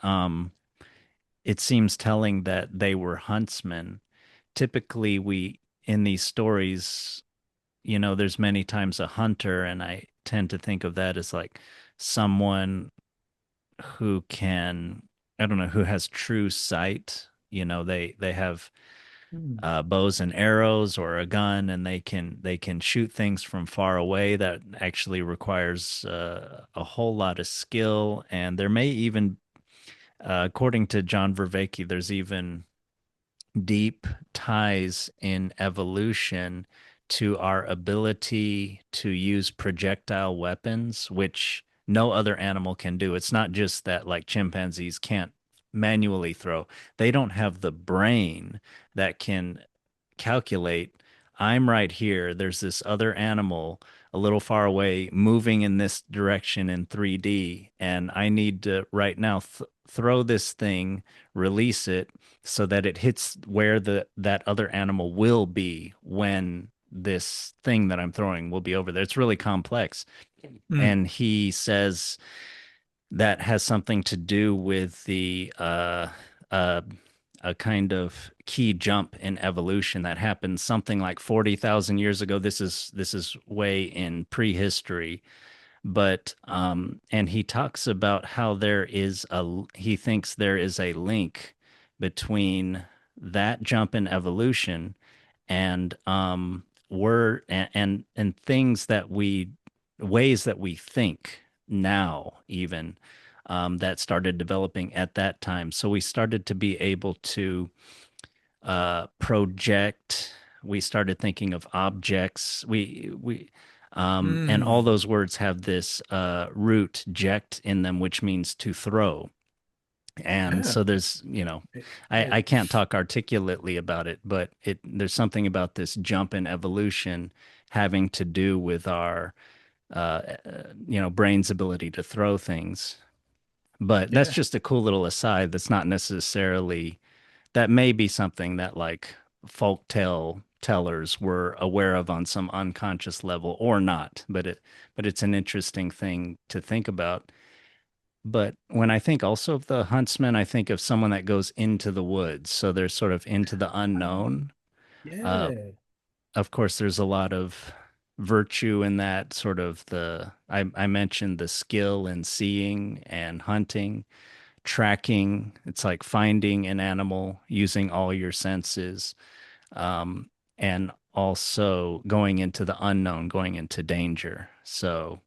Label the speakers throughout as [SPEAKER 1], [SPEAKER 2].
[SPEAKER 1] um, it seems telling that they were huntsmen. Typically, in these stories, there's many times a hunter, and I tend to think of that as like someone who can, I don't know, who has true sight. They have
[SPEAKER 2] Mm.
[SPEAKER 1] bows and arrows or a gun, and they can shoot things from far away. That actually requires a whole lot of skill, and there may even, according to John Vervaeke, there's even deep ties in evolution to our ability to use projectile weapons, which no other animal can do. It's not just that like chimpanzees can't manually throw, they don't have the brain that can calculate. I'm right here. There's this other animal a little far away moving in this direction in 3D, and I need to right now throw this thing, release it so that it hits where that other animal will be when this thing that I'm throwing will be over there. It's really complex.
[SPEAKER 2] Mm.
[SPEAKER 1] And he says that has something to do with the uh a kind of key jump in evolution that happened something like 40,000 years ago. This is way in prehistory, but and he talks about how he thinks there is a link between that jump in evolution and word and things that we ways that we think now even, that started developing at that time. So we started to be able to project. We started thinking of objects. And all
[SPEAKER 2] Mm.
[SPEAKER 1] those words have this root ject in them, which means to throw. And
[SPEAKER 2] Yeah.
[SPEAKER 1] so there's,
[SPEAKER 2] Yeah.
[SPEAKER 1] I can't talk articulately about it, but there's something about this jump in evolution having to do with our, brain's ability to throw things. But that's
[SPEAKER 2] Yeah.
[SPEAKER 1] just a cool little aside. That's not necessarily, that may be something that like folk tale tellers were aware of on some unconscious level or not, but it's an interesting thing to think about. But when I think also of the huntsman, I think of someone that goes into the woods, so they're sort of into the unknown. uh,
[SPEAKER 2] Yeah.
[SPEAKER 1] of course there's a lot of virtue in that, sort of I mentioned the skill in seeing and hunting, tracking. It's like finding an animal using all your senses, um, and also going into the unknown, going into danger. So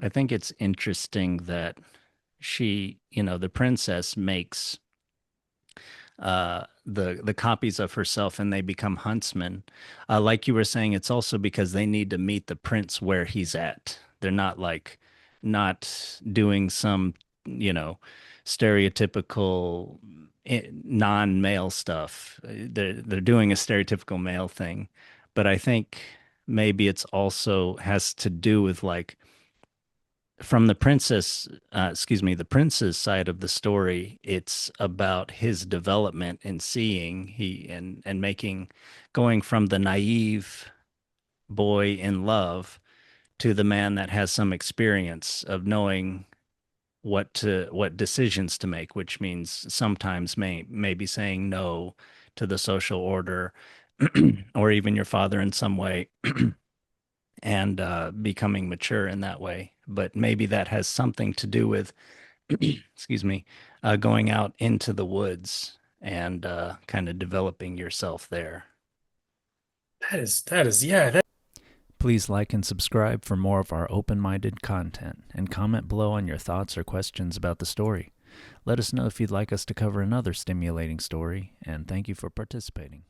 [SPEAKER 1] I think it's interesting that the princess makes the copies of herself and they become huntsmen. Like you were saying, it's also because they need to meet the prince where he's at. They're not like not doing some, you know, stereotypical non-male stuff. They're doing a stereotypical male thing, but I think maybe it's also has to do with like from the prince's side of the story, it's about his development in seeing and making, going from the naive boy in love to the man that has some experience of knowing what decisions to make, which means sometimes maybe saying no to the social order or even your father in some way, and becoming mature in that way. But maybe that has something to do with, excuse me, going out into the woods and kind of developing yourself there.
[SPEAKER 2] Yeah.
[SPEAKER 1] Please like and subscribe for more of our open minded content and comment below on your thoughts or questions about the story. Let us know if you'd like us to cover another stimulating story, and thank you for participating.